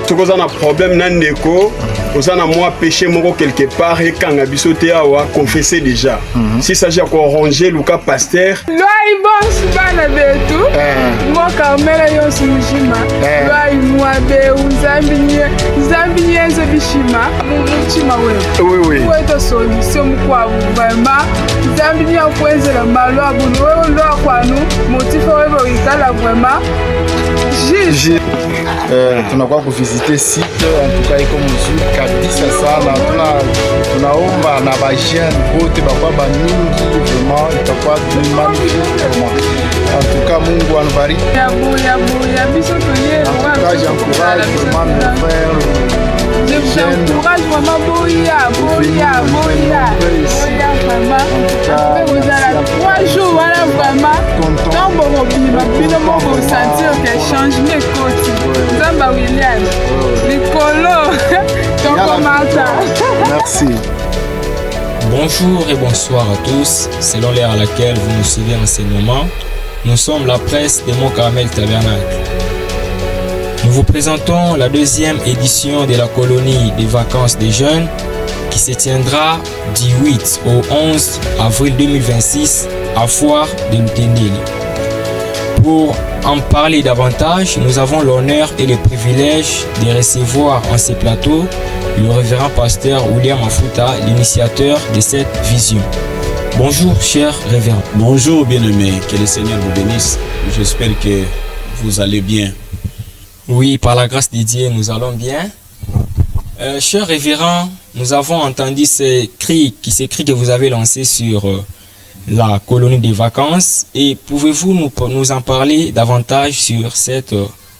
soki oza na problème na ndeko oza na mwa péché moko quelque part ekanga biso te awa confesser déjà s'il s'agit ya koranger luka pasteur lwai bonso bana betu ngoka omela yonso mujima lwai mwabe nzambi nyenze bishima mutima wewe weto solution mukwabu vraiment nzambi nyakwenzela malo abunu wewe ndo kwanu motifa wewe ikala vraiment tunakuwa kuvisite site antuka iko mzuri kabisa sana. Tunaomba na bajene bote bakwa bamingi vraiment itakuwa magnifique vraiment. Antuka Mungu anubariki. Ya biso toye antuka j'encourage vraiment mes frères. J'encourage vraiment boya vraiment. Vous avez 3 jours voilà vraiment. Quand vous vous sentir que changement de côté. Zamba William. Nicolo. Merci. Bonjour et bonsoir à tous. Selon l'heure à laquelle vous nous suivez en ce moment, nous sommes la presse de Mont Carmel Tabernacle. Nous vous présentons la 2e édition de la colonie des vacances des jeunes qui se tiendra du 8 au 11 avril 2026 à Foire de Lutendeli. Pour en parler davantage, nous avons l'honneur et le privilège de recevoir en ce plateau le révérend pasteur William Mafuta, l'initiateur de cette vision. Bonjour, cher révérend. Bonjour, bien-aimés. Que le Seigneur vous bénisse. J'espère que vous allez bien. Oui, par la grâce de Dieu, nous allons bien. Cher révérend, nous avons entendu ces cris que vous avez lancés sur la colonie des vacances. Et pouvez-vous nous en parler davantage sur cette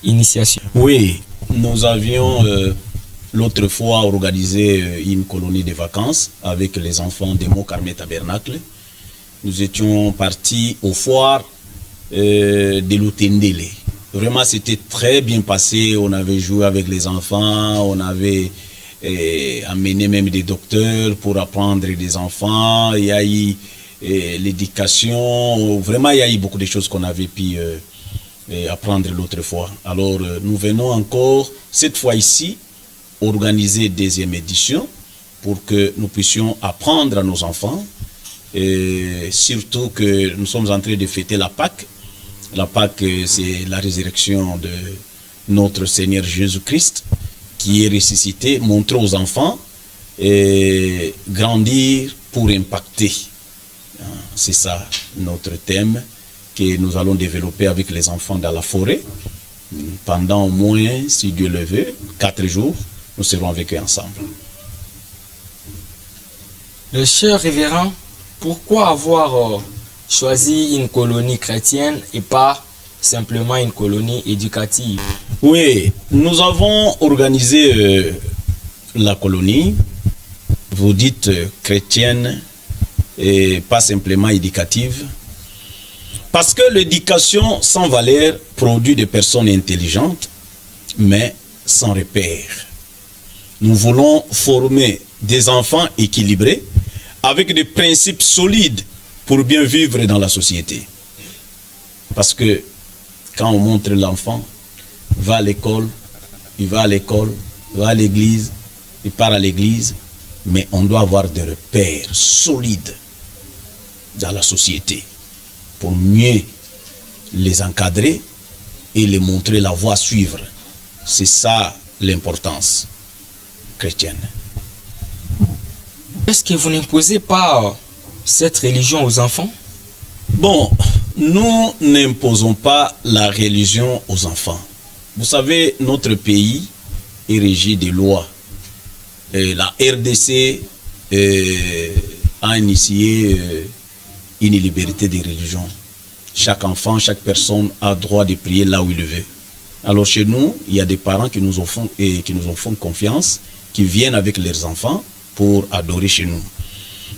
initiation? Oui, nous avions l'autre fois organisé une colonie de vacances avec les enfants de Mont Carmel Tabernacle. Nous étions partis au foire de Lutendeli. Vraiment, c'était très bien passé. On avait joué avec les enfants, on avait amené même des docteurs pour apprendre des enfants. Il y a eu l'éducation. Vraiment, il y a eu beaucoup de choses qu'on avait pu apprendre l'autre fois. Alors, nous venons encore, cette fois ici, organiser deuxième édition pour que nous puissions apprendre à nos enfants. Et surtout que nous sommes en train de fêter la Pâque. La Pâque, c'est la résurrection de notre Seigneur Jésus-Christ qui est ressuscité, montrer aux enfants et grandir pour impacter. C'est ça notre thème que nous allons développer avec les enfants dans la forêt. Pendant au moins, si Dieu le veut, 4 jours, nous serons avec eux ensemble. Le cher révérend, pourquoi avoir choisi une colonie chrétienne et pas simplement une colonie éducative? Oui, nous avons organisé la colonie, vous dites chrétienne et pas simplement éducative, parce que l'éducation sans valeur produit des personnes intelligentes, mais sans repère. Nous voulons former des enfants équilibrés avec des principes solides pour bien vivre dans la société. Parce que quand on montre l'enfant, va à l'école, il va à l'école, va à l'église, il part à l'église, mais on doit avoir des repères solides dans la société pour mieux les encadrer et les montrer la voie à suivre. C'est ça l'importance chrétienne. Est-ce que vous n'imposez pas cette religion aux enfants? Bon, nous n'imposons pas la religion aux enfants. Vous savez, notre pays est régi des lois. Et la RDC a initié une liberté de religion. Chaque enfant, chaque personne a droit de prier là où il veut. Alors chez nous, il y a des parents qui nous font confiance, qui viennent avec leurs enfants pour adorer chez nous.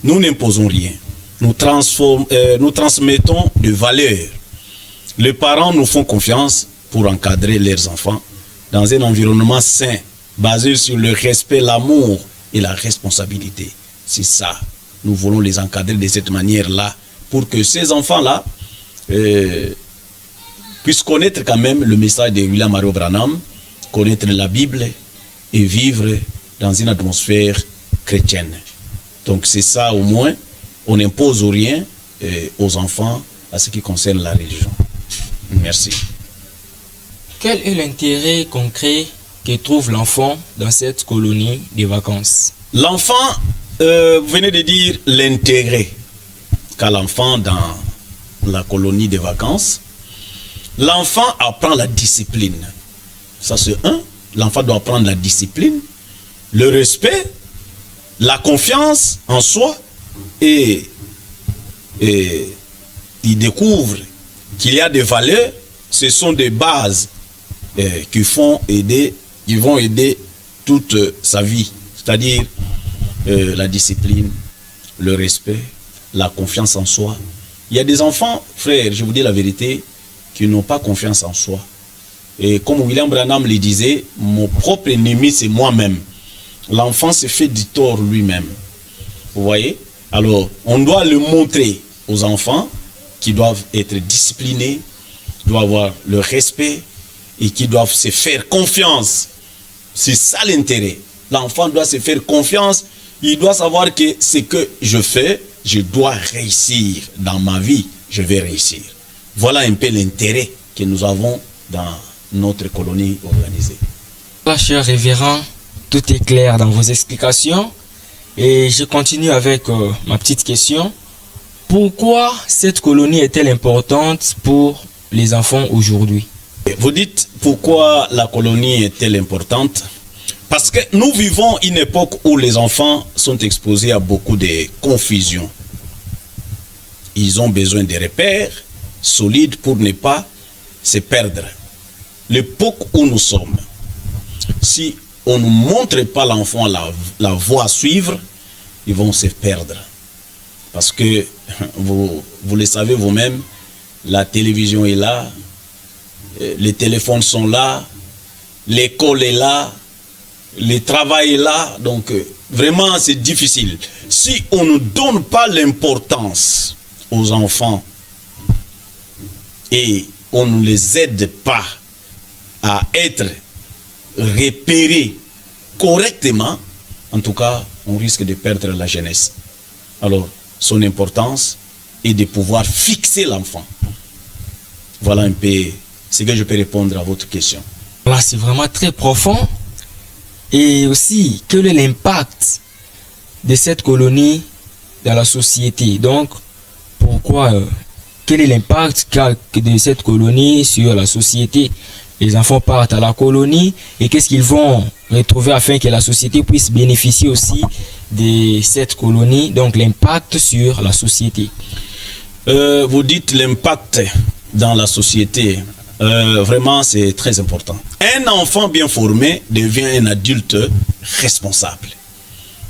Nous n'imposons rien. Nous transmettons des valeurs. Les parents nous font confiance pour encadrer leurs enfants dans un environnement sain, basé sur le respect, l'amour et la responsabilité. C'est ça. Nous voulons les encadrer de cette manière-là pour que ces enfants-là puissent connaître quand même le message de William Mario Branham connaître la Bible et vivre dans une atmosphère chrétienne. Donc c'est ça au moins, on n'impose rien aux enfants à ce qui concerne la religion. Merci. Quel est l'intérêt concret que trouve l'enfant dans cette colonie de vacances? L'enfant, vous venez de dire l'intérêt qu'a l'enfant dans la colonie de vacances. L'enfant apprend la discipline. Ça c'est un. L'enfant doit apprendre la discipline, le respect, la confiance en soi et il découvre qu'il y a des valeurs. Ce sont des bases qui vont aider toute sa vie. C'est-à-dire la discipline, le respect, la confiance en soi. Il y a des enfants, frères, je vous dis la vérité, qui n'ont pas confiance en soi. Et comme William Branham le disait, mon propre ennemi, c'est moi-même. L'enfant se fait du tort lui-même. Vous voyez? Alors, on doit le montrer aux enfants qui doivent être disciplinés, doivent avoir le respect et qui doivent se faire confiance. C'est ça l'intérêt. L'enfant doit se faire confiance. Il doit savoir que ce que je fais, je dois réussir dans ma vie. Je vais réussir. Voilà un peu l'intérêt que nous avons dans notre colonie organisée. Cher révérend, tout est clair dans vos explications. Et je continue avec ma petite question. Pourquoi cette colonie est-elle importante pour les enfants aujourd'hui? Vous dites pourquoi la colonie est-elle importante? Parce que nous vivons une époque où les enfants sont exposés à beaucoup de confusion. Ils ont besoin de repères solides pour ne pas se perdre. L'époque où nous sommes, si on ne montre pas l'enfant la voie à suivre, ils vont se perdre. Parce que vous le savez vous-même, la télévision est là, les téléphones sont là, l'école est là, le travail est là, donc vraiment c'est difficile. Si on ne donne pas l'importance aux enfants et on ne les aide pas à être repérés correctement, en tout cas, on risque de perdre la jeunesse. Alors, son importance est de pouvoir fixer l'enfant. Voilà un peu ce que je peux répondre à votre question. Là, c'est vraiment très profond. Et aussi, quel est l'impact de cette colonie dans la société? Donc, pourquoi, quel est l'impact de cette colonie sur la société? Les enfants partent à la colonie et qu'est-ce qu'ils vont retrouver afin que la société puisse bénéficier aussi de cette colonie, donc l'impact sur la société. Vous dites l'impact dans la société, vraiment c'est très important. Un enfant bien formé devient un adulte responsable.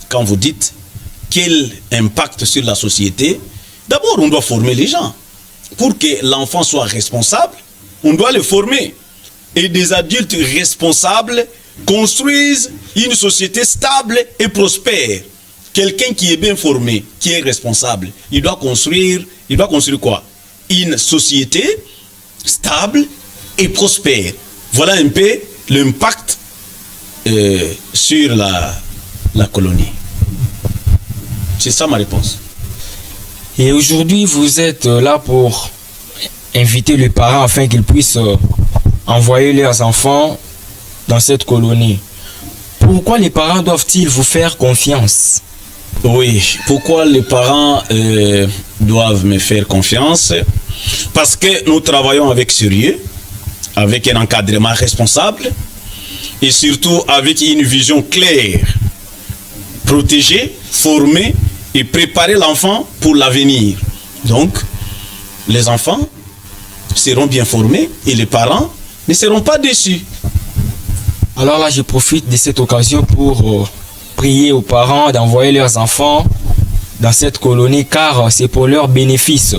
Quand vous dites quel impact sur la société, d'abord on doit former les gens. Pour que l'enfant soit responsable, on doit le former. Et des adultes responsables construisent une société stable et prospère. Quelqu'un qui est bien formé, qui est responsable, il doit construire quoi? Une société stable et prospère. Voilà un peu l'impact sur la colonie. C'est ça ma réponse. Et aujourd'hui, vous êtes là pour inviter les parents afin qu'ils puissent envoyer leurs enfants dans cette colonie. Pourquoi les parents doivent-ils vous faire confiance? Oui, pourquoi les parents doivent me faire confiance? Parce que nous travaillons avec sérieux, avec un encadrement responsable et surtout avec une vision claire. Protéger, former et préparer l'enfant pour l'avenir. Donc, les enfants seront bien formés et les parents ne seront pas déçus. Alors là, je profite de cette occasion pour prier aux parents d'envoyer leurs enfants dans cette colonie car c'est pour leur bénéfice.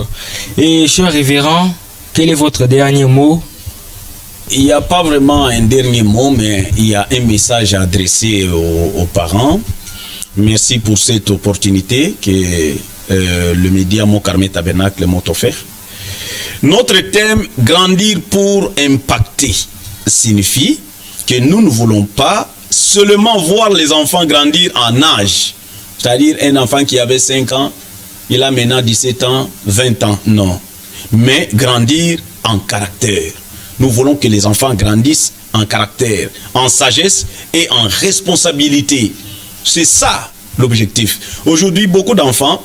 Et cher révérend, quel est votre dernier mot? Il n'y a pas vraiment un dernier mot, mais il y a un message à adresser aux parents. Merci pour cette opportunité que le média Mont Carmel Tabernacle m'a offert. Notre thème, grandir pour impacter, signifie que nous ne voulons pas seulement voir les enfants grandir en âge. C'est-à-dire un enfant qui avait 5 ans, il a maintenant 17 ans, 20 ans. Non. Mais grandir en caractère. Nous voulons que les enfants grandissent en caractère, en sagesse et en responsabilité. C'est ça l'objectif. Aujourd'hui, beaucoup d'enfants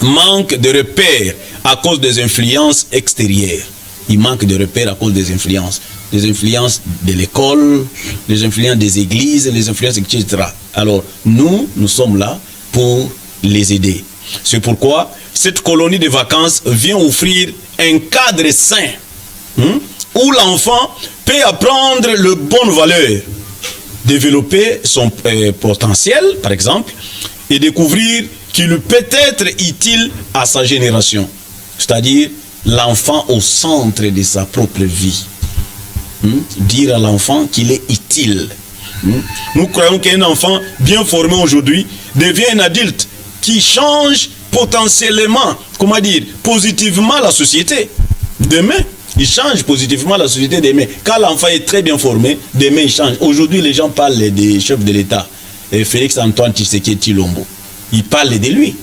manquent de repères à cause des influences extérieures. Ils manquent de repères à cause des influences de l'école, les influences des églises, les influences, etc. Alors, nous sommes là pour les aider. C'est pourquoi cette colonie de vacances vient offrir un cadre sain où l'enfant peut apprendre le bonnes valeurs, développer son potentiel, par exemple, et découvrir qu'il peut être utile à sa génération. C'est-à-dire l'enfant au centre de sa propre vie. Dire à l'enfant qu'il est utile. Nous croyons qu'un enfant bien formé aujourd'hui devient un adulte qui change potentiellement, comment dire, positivement la société. Demain, il change positivement la société demain. Quand l'enfant est très bien formé, demain il change. Aujourd'hui, les gens parlent des chefs de l'État. Félix Antoine Tshisekedi Tshilombo. Ils parlent de lui.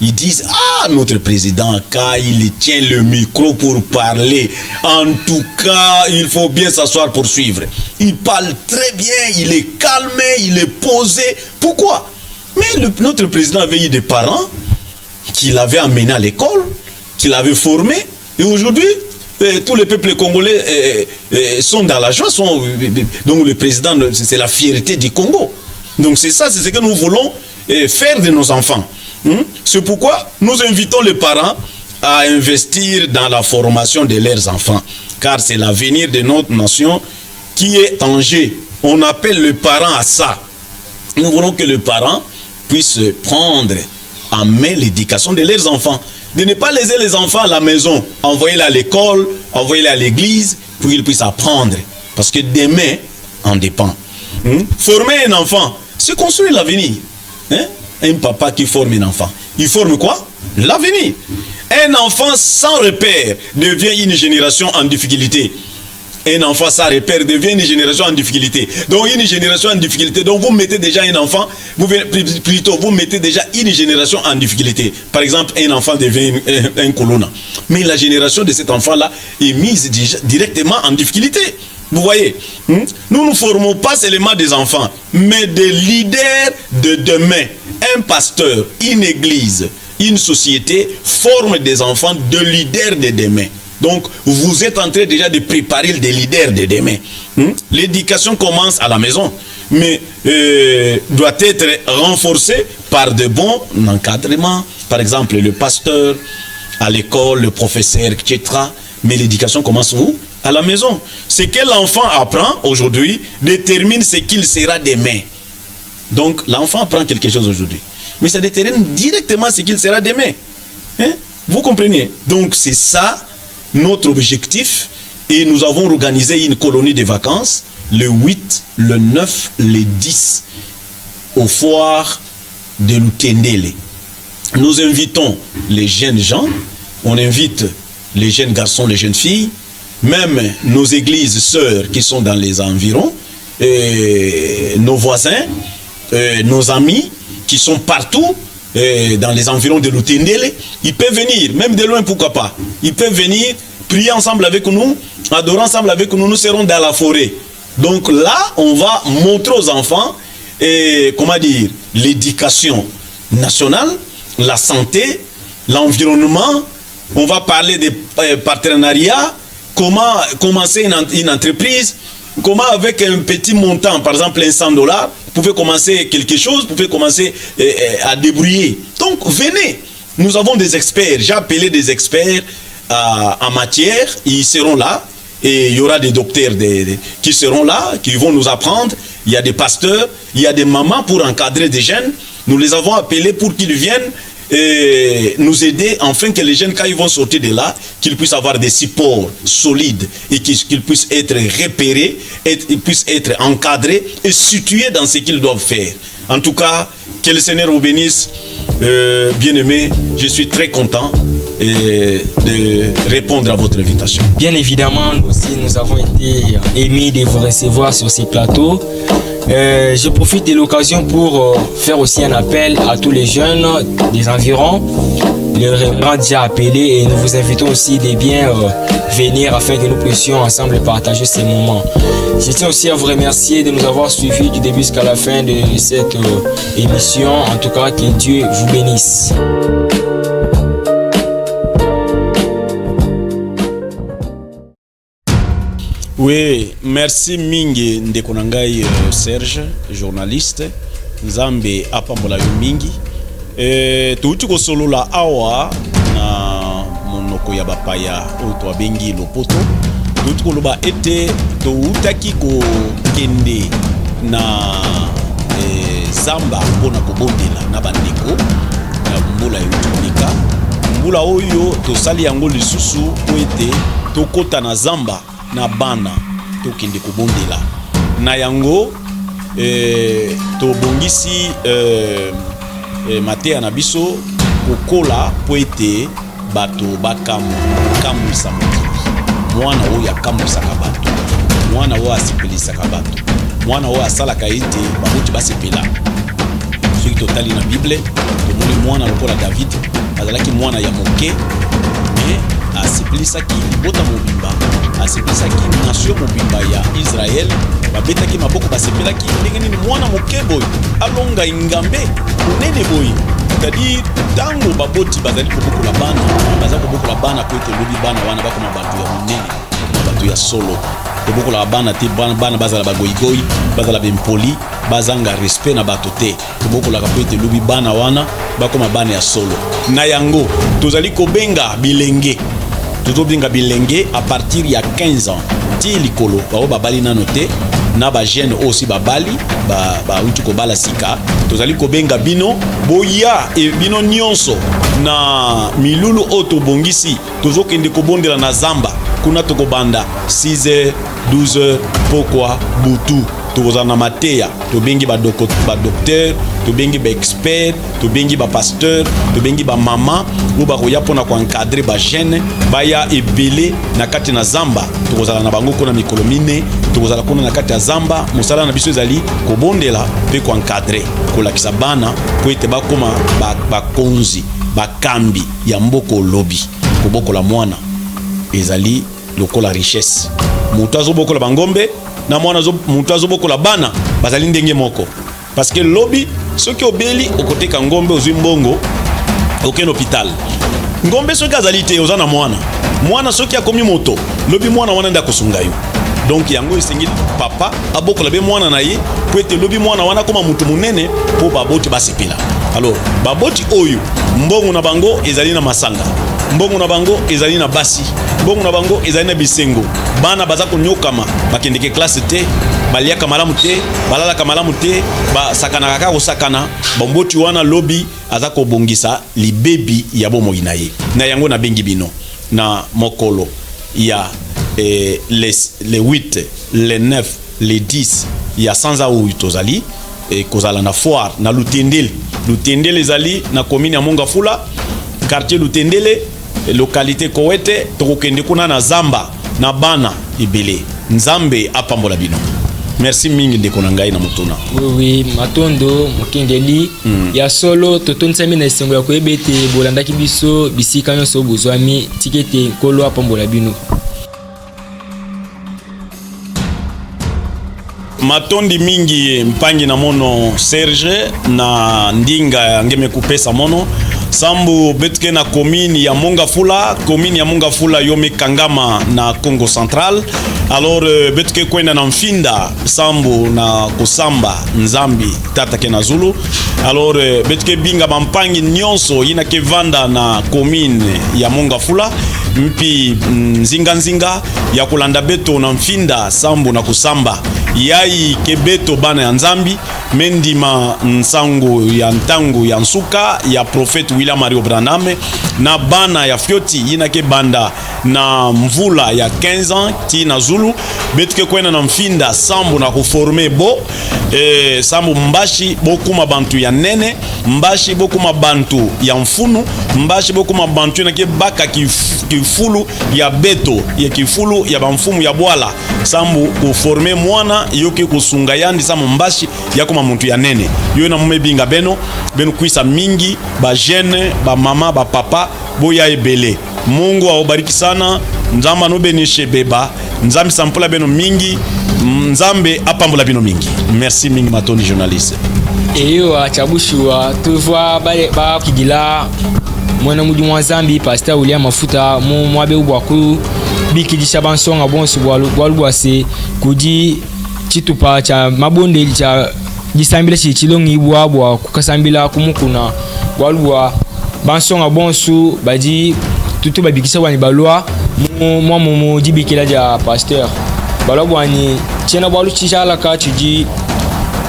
Ils disent, ah, notre président, quand il tient le micro pour parler, en tout cas, il faut bien s'asseoir pour suivre. Il parle très bien, il est calme, il est posé. Pourquoi? Mais notre président avait eu des parents qui l'avaient amené à l'école, qui l'avaient formé. Et aujourd'hui, tous les peuples congolais sont dans la joie. Donc le président, c'est la fierté du Congo. Donc c'est ça, c'est ce que nous voulons faire de nos enfants. C'est pourquoi nous invitons les parents à investir dans la formation de leurs enfants, car c'est l'avenir de notre nation qui est en jeu. On appelle les parents à ça. Nous voulons que les parents puissent prendre en main l'éducation de leurs enfants, de ne pas laisser les enfants à la maison, envoyer-les à l'école, envoyer-les à l'église, pour qu'ils puissent apprendre, parce que demain en dépend. Former un enfant, c'est construire l'avenir. Un papa qui forme un enfant, il forme quoi? L'avenir. Un enfant sans repère devient une génération en difficulté. Un enfant sans repère devient une génération en difficulté. Donc une génération en difficulté. Donc vous mettez déjà un enfant, vous mettez déjà une génération en difficulté. Par exemple, un enfant devient un colonna. Mais la génération de cet enfant-là est mise directement en difficulté. Vous voyez, nous ne formons pas seulement des enfants, mais des leaders de demain. Un pasteur, une église, une société forme des enfants de leaders de demain. Donc, vous êtes en train déjà de préparer des leaders de demain. L'éducation commence à la maison, mais doit être renforcée par de bons encadrements. Par exemple, le pasteur, à l'école, le professeur, etc. Mais l'éducation commence où? À la maison. Ce que l'enfant apprend aujourd'hui détermine ce qu'il sera demain. Donc, l'enfant apprend quelque chose aujourd'hui, mais ça détermine directement ce qu'il sera demain. Vous comprenez? Donc, c'est ça notre objectif. Et nous avons organisé une colonie de vacances le 8, le 9, le 10 au foire de Lutendele. Nous invitons les jeunes gens, on invite les jeunes garçons, les jeunes filles, même nos églises sœurs qui sont dans les environs, nos voisins, nos amis qui sont partout dans les environs de Lutendele, ils peuvent venir, même de loin, pourquoi pas. Ils peuvent venir prier ensemble avec nous, adorer ensemble avec nous, nous serons dans la forêt. Donc là, on va montrer aux enfants, comment dire, l'éducation nationale, la santé, l'environnement. On va parler des partenariats, comment commencer une entreprise, comment avec un petit montant, par exemple $100, vous pouvez commencer quelque chose, vous pouvez commencer à débrouiller. Donc venez, nous avons des experts, j'ai appelé des experts en matière, ils seront là, et il y aura des docteurs qui seront là, qui vont nous apprendre, il y a des pasteurs, il y a des mamans pour encadrer des jeunes, nous les avons appelés pour qu'ils viennent nous aider, afin que les jeunes, quand ils vont sortir de là, qu'ils puissent avoir des supports solides et qu'ils puissent être repérés, ils puissent être encadrés et situés dans ce qu'ils doivent faire. En tout cas, que le Seigneur vous bénisse, bien-aimés, je suis très content de répondre à votre invitation. Bien évidemment, nous avons été émis de vous recevoir sur ces plateaux. Je profite de l'occasion pour faire aussi un appel à tous les jeunes des environs. Le Rembrandt déjà appelé et nous vous invitons aussi de bien venir afin que nous puissions ensemble partager ces moments. Je tiens aussi à vous remercier de nous avoir suivis du début jusqu'à la fin de cette émission. En tout cas, que Dieu vous bénisse. Oui, merci mingi ndeko na ngai Serge, journaliste. Nzambe apambola yo mingi. Touti kosolola awa na monoko ya bapaya oyo twabengi lopoto. Touti koloba ete toutaki kokende na zamba mpona kobondela na bandeko na mbula yotonika. Mbula oyo tosali yango lisusu po ete tokota na zamba na bana tokende kobondela na yango tobongisi mateya na biso kokola po ete bato bakamwisa mokili, mwana oyo akamwisaka bato, mwana oyo asepelisaka bato, mwana oyo asalaka ete babuti basepela. Soki totali na Bible tomoni mwana lokola David azalaki mwana ya moke me asepelisaki libota mobimba, asepelisaki nation mobimba ya Israel, babetaki maboko basepelaki ndenge nini mwana moke boy alonga ingambe monene boy. C'est-à-dire tango baboti bazali kobokola bana, bazali kobokola bana po ete lobi bana wana bakoma bato ya monene, bato ya solo. Kobokola bana te bana bazala bagoigoi, bazala bempoli, bazanga respect na bato te. Kobokola po ete lobi bana wana bakoma bana ya solo. Na yango tozali kobenga bilenge. Tozobenga bilenge à partir ya 15 ans. Ti likolo bao babali nano te na ba jeune aussi babali ba utu ko bala sika. Tozali kobenga bino boya e bino nyonso na milulu oto bongisi tozokende kobondela na zamba kuna tokobanda 6h 12h pokwa butu tozana mateya tobengi ba docteur tobengi ba expert tobengi ba pasteur tobengi ba mama ou ba koya pona ko encadrer ba jeune baya ebele na kati na zamba tozala na bango kona mikolo mine tozala kona na kati ya zamba musala na biso ezali kobondela pe ko encadrer kolakisa bana po ete bakoma bakonzi bakambi ya mboko lobi kobokola mwana ezali lokola richesse mutu azobokola bangombe na mwana mutu azobokola bana bazali ndenge moko parce que lobi soki obeli okoteka ngombe ozwi mbongo okende hôpital ngombe soki azali te ozana mwana soki akomi moto lobi mwana wana nda kosunga yo donc yango esengi papa abokola be mwana na ye po ete lobi mwana wana koma mutu munene po baboti basepela. Alors baboti oyo mbongo na bango ezali na masanga, mbongo na bango ezali na basi, mbongo na bango ezali na bisengo, bana baza konyokama bakendeke classe te, baliaka malamu te, balalaka malamu te, basakana kaka kosakana, bamboti wana lobi aza kobongisa libebi ya bomoi na ye. Na yango na bengi bino na mokolo ya les 8, les 9, les 10 ya sanza oyo tozali kozala na foire na Lutendele ezali na commune ya Mongafula, quartier Lutendele, localité Kowete, tokokende kuna na zamba na bana ibele. Nzambe apambola bino. Merci mingi ndeko na ngai na mutuna. Oui, matondo mokengeli ya solo totonisami na esengo ya koyebete bolandaki biso bisika nyonso bozwami tikete nkolo apambola bino. Matondi mingi mpangi na mono Serge na ndinga ngeme kupesa mono sambu betke na commune ya Mongafula yome kangama na Congo Central. Alors betke kwenda na Mfinda sambu na kusamba Nzambi tata ke na Zulu. Alors betke binga mampangi nyonso yina kevanda na commune ya Mongafula mpi nzinga ya kulanda beto na Mfinda sambu na kusamba yai kebeto bana ya Nzambi mendima nsango ya ntango ya nsuka ya Prophet William Mario Branham na bana ya Fioti yina ke banda na mvula ya 15 ans ti na Zulu kifulu betuke kwena na mfinda sambu na kuforme bo sambu mbashi bokuma bantu ya nene, mbashi bokuma bantu ya mfunu, mbashi bokuma bantu na baka kifulu ya beto ya kifulu ya bamfumu ya bwala sambu kuforme mwana yoki kusunga yandi sambu mbashi yakuma muntu ya nene yo na mumebinga beno kuisa mingi ba jeune ba mama ba papa boya ebele. Mungu awabariki sana, nzamba no benishe beba, nzambi sampula beno mingi, nzambe apambula beno mingi. Merci mingi matoni journaliste. Eyo achabushwa tuva ba kigila mwana mudu mwa Zambi pasteur William Mafuta mwabe ubwaku bikidisha bansonga bonso bwalubwase kudi chitupa cha mabonde cha gisambila chilongi bwabwa kukasambila kumukuna bwalubwa bansonga bonso badi tutu babikisa wani balwa mu jibikila ja pasteur balabwani chena bwalu chishala ka chiji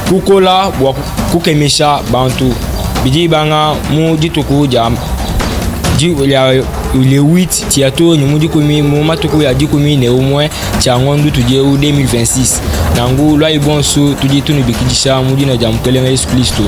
kukola bwa kukemesha bantu bidi banga mu dituku ja le 8 tiato ni mudi komi mu matuku ya dikomi ne au moins changondu tudie u 2026 nangu lwa ibonso tudie tunu bikidisha mudi na jamkele Yesu Kristo.